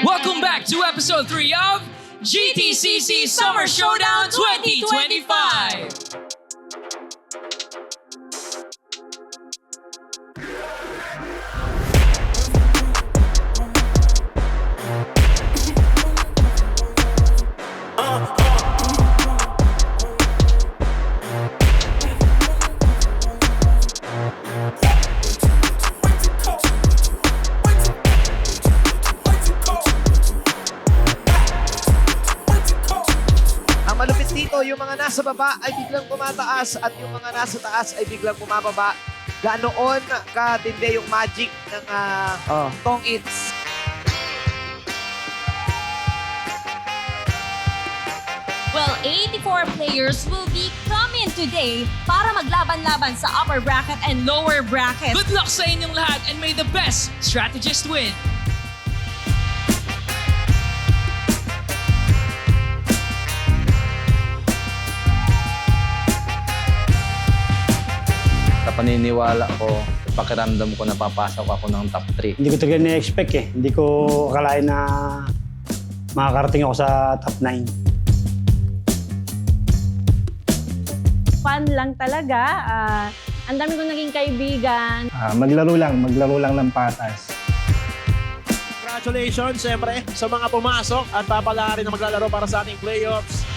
Welcome back to episode 3 of GTCC Summer Showdown 2025! Malupit dito, yung mga nasa baba ay biglang tumataas at yung mga nasa taas ay biglang bumababa. Ganoon katindi yung magic ng Tong Its. Well, 84 players will be coming today para maglaban-laban sa upper bracket and lower bracket. Good luck sa inyong lahat and may the best strategist win! Sa paniniwala ko, pakiramdam ko na papasok ako ng top 3. Hindi ko talaga na-expect eh. Hindi ko akalain na makakarating ako sa top 9. Fun lang talaga. Ang dami kong naging kaibigan. Maglaro lang ng patas. Congratulations, siyempre, sa mga pumasok at papala rin na maglalaro para sa ating playoffs.